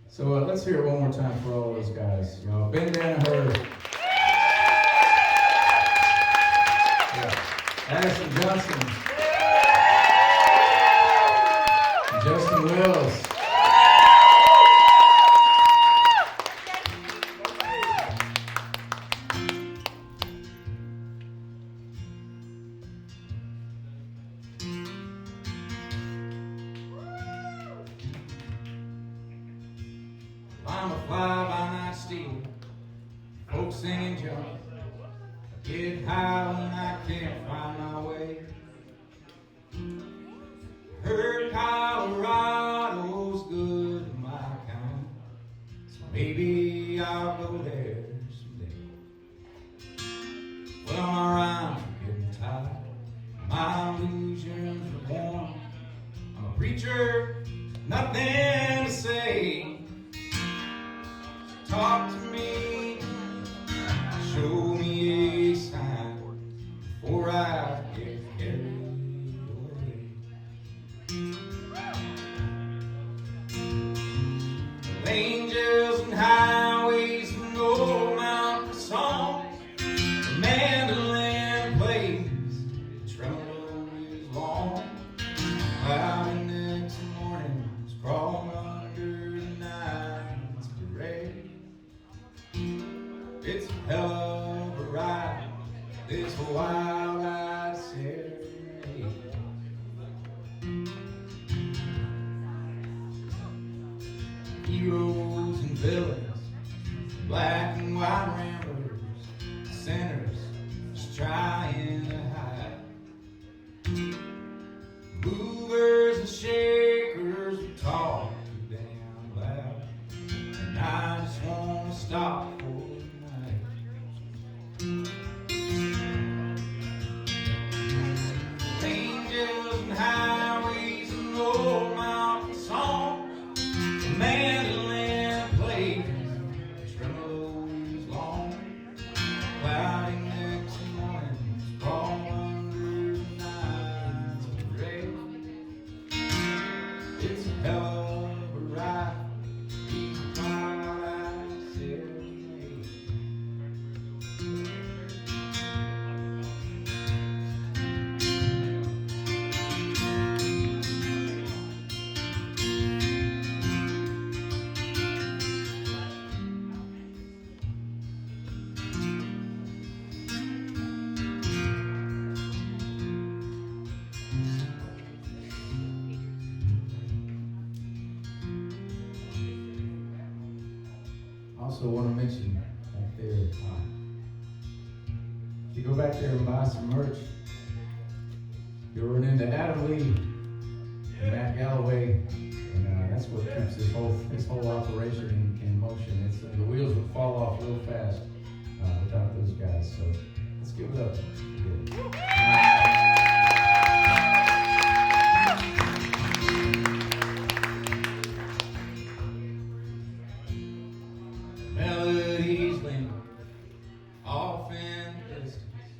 So let's hear it one more time for all those guys. You know, Ben Danaher, Addison Johnson, Justin Wills. I'm a fly-by-night stealer, folks singing junk. I get high when I can't find my way. Heard Colorado's good to my kind, so maybe I'll go there someday. Well, my rhymes are getting tired, my illusions are worn. I'm a preacher, nothing to say. Talk to me, show me a sign before I get carried away. Angels and highways and old mountain songs, the mandolin plays, the tremolo is long. Cloudy next mornings crawl under the night's parade. It's a hell of a ride, this wild-eyed serenade. Heroes and villains, black and white ramblers, sinners just trying to hide. Movers and shakers who talk too damn loud, and I just want to stop for angels and highways and old mountain songs, the mandolin plays, the tremolo is long. Cloudy next mornings crawl under the night's parade. It's a hell of a ride, these wild-eyed serenade. Also want to mention back there, if you go back there and buy some merch, you'll run into Adam Lee and Matt Galloway, and that's what keeps this whole operation in motion. The wheels would fall off real fast without those guys. So let's give it up. Melodies linger off in the distance,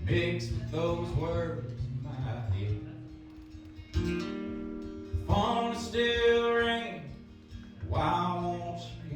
mixed with those words in my head. The phone is still ringing, why won't you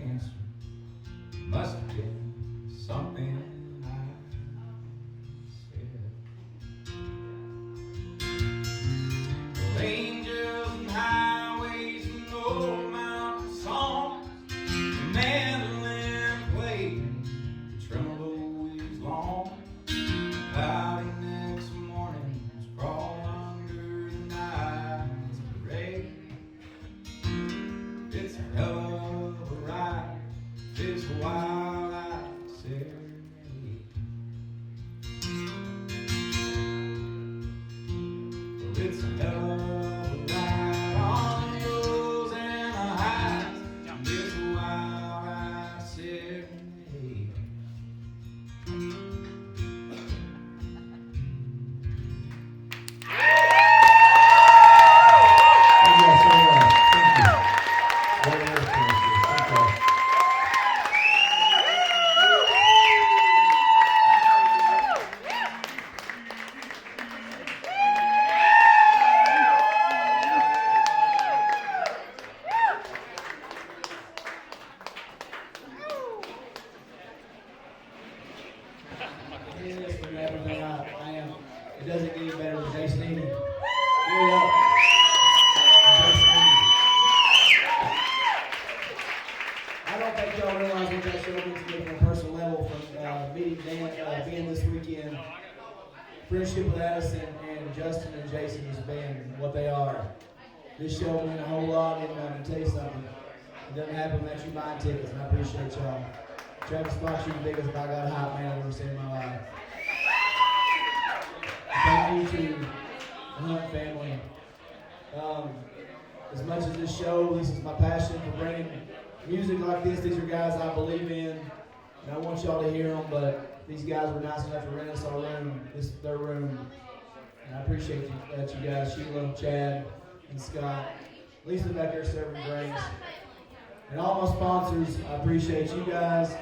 I don't think y'all realize what that show means to me on a personal level from meeting Dan, being this weekend. Friendship with Addison and Justin and Jason has been what they are. This show meant a whole lot, and to tell you something, it doesn't happen without you buying tickets, and I appreciate y'all. Travis Fox, you're the biggest I got hype man I've ever seen in my life. Thank you to the Hunt family. As much as this show, this is my passion for bringing music like this. These are guys I believe in, and I want y'all to hear them, but these guys were nice enough to rent us our room. This is their room, and I appreciate you guys, Sheila, Chad, and Scott. Lisa back there serving drinks. And all my sponsors, I appreciate you guys.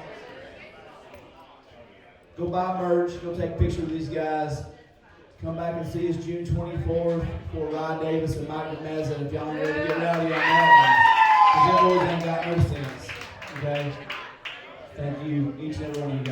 Go buy merch, go take pictures with these guys. Come back and see us June 24th for Rod Davis and Mike DeMeza. If y'all ain't ready to get rowdy on that one, because them boys ain't got no sense. Okay? Thank you, each and every one of you